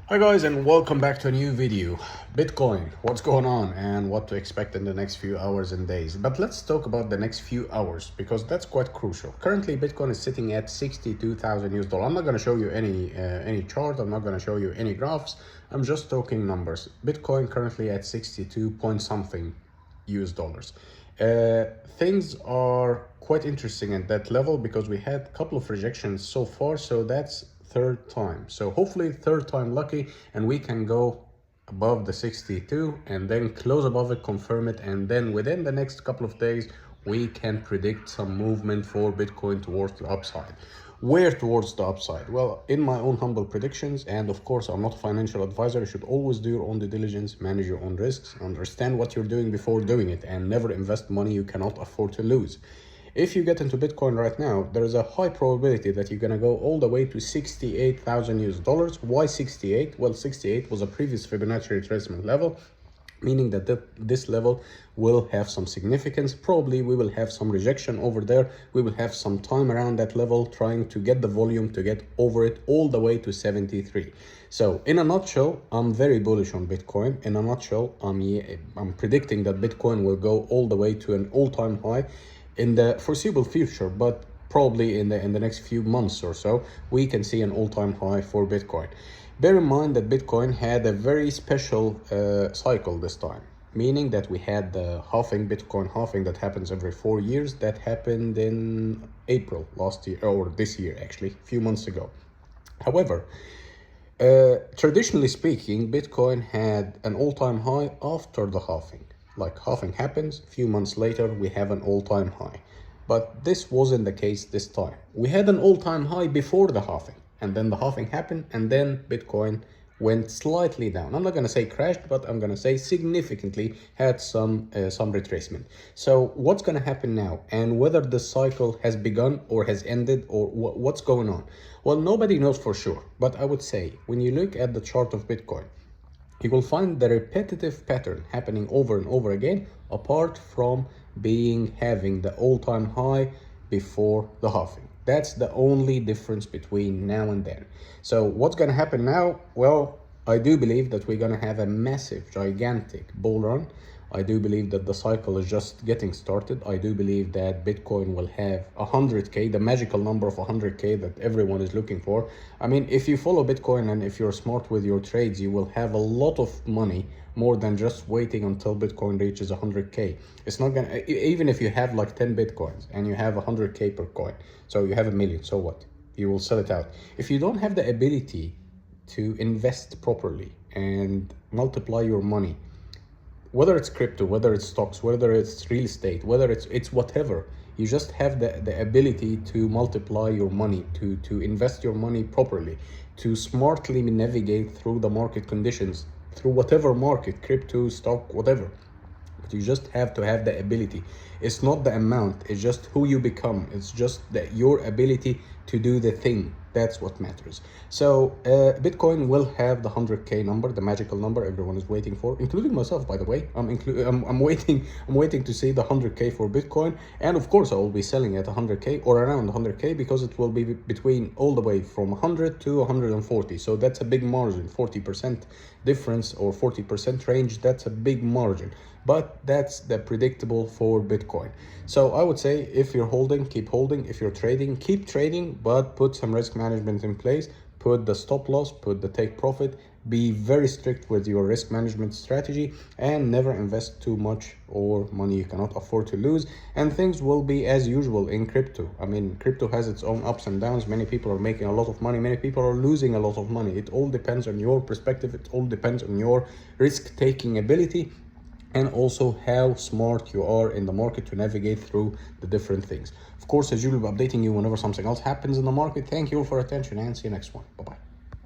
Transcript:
Hi guys, and welcome back to a new video. Bitcoin, what's going on and what to expect in the next few hours and days. But let's talk about the next few hours because that's quite crucial. Currently Bitcoin is sitting at 62,000 US dollar. I'm not going to show you any chart. I'm not going to show you any graphs. I'm just talking numbers. Bitcoin currently at 62 point something US dollars. Things are quite interesting at that level because we had a couple of rejections so far, so that's third time. So hopefully third time lucky and we can go above the 62 and then close above it, confirm it, and then within the next couple of days we can predict some movement for Bitcoin towards the upside. Where towards the upside? Well, in my own humble predictions, and of course I'm not a financial advisor, you should always do your own due diligence, manage your own risks, understand what you're doing before doing it, and never invest money you cannot afford to lose. If you get into Bitcoin right now, there is a high probability that you're gonna go all the way to 68,000 US dollars. Why 68? Well, 68 was a previous Fibonacci retracement level, meaning that this level will have some significance. Probably we will have some rejection over there. We will have some time around that level trying to get the volume to get over it all the way to 73. So in a nutshell, I'm very bullish on Bitcoin. In a nutshell, I'm predicting that Bitcoin will go all the way to an all-time high in the foreseeable future, but probably in the next few months or so, we can see an all-time high for Bitcoin. Bear in mind that Bitcoin had a very special cycle this time, meaning that we had the halving, Bitcoin halving that happens every 4 years. That happened in April last year, or this year actually, a few months ago. However, traditionally speaking, Bitcoin had an all-time high after the halving. Like halving happens, a few months later, we have an all-time high. But this wasn't the case this time. We had an all-time high before the halving, and then the halving happened, and then Bitcoin went slightly down. I'm not going to say crashed, but I'm going to say significantly had some retracement. So what's going to happen now, and whether the cycle has begun or has ended, or what's going on? Well, nobody knows for sure, but I would say when you look at the chart of Bitcoin, you will find the repetitive pattern happening over and over again, apart from having the all-time high before the halving. That's the only difference between now and then. So what's going to happen now? Well, I do believe that we're going to have a massive, gigantic bull run. I do believe that the cycle is just getting started. I do believe that Bitcoin will have 100K, the magical number of 100K that everyone is looking for. I mean, if you follow Bitcoin and if you're smart with your trades, you will have a lot of money, more than just waiting until Bitcoin reaches 100K. It's not gonna, even if you have like 10 Bitcoins and you have 100K per coin, so you have 1 million, so what? You will sell it out. If you don't have the ability to invest properly and multiply your money, whether it's crypto, whether it's stocks, whether it's real estate, whether it's whatever, you just have the ability to multiply your money, to invest your money properly, to smartly navigate through the market conditions, through whatever market, crypto, stock, whatever. But you just have to have the ability. It's not the amount, it's just who you become. It's just that your ability to do the thing. That's what matters. So Bitcoin will have the 100K number, the magical number everyone is waiting for, including myself, by the way. I'm waiting to see the 100K for Bitcoin, and of course I will be selling at 100K or around 100K because it will be between all the way from 100 to 140. So that's a big margin, 40% difference or 40% range. That's a big margin, but that's the predictable for Bitcoin. So I would say if you're holding, keep holding. If you're trading, keep trading, but put some risk management in place. Put the stop loss, put the take profit. Be very strict with your risk management strategy and never invest too much or money you cannot afford to lose. And things will be as usual in crypto. I mean, crypto has its own ups and downs. Many people are making a lot of money. Many people are losing a lot of money. It all depends on your perspective. It all depends on your risk-taking ability, and also how smart you are in the market to navigate through the different things. Of course, as usual, updating you whenever something else happens in the market. Thank you all for attention and see you next one. Bye-bye.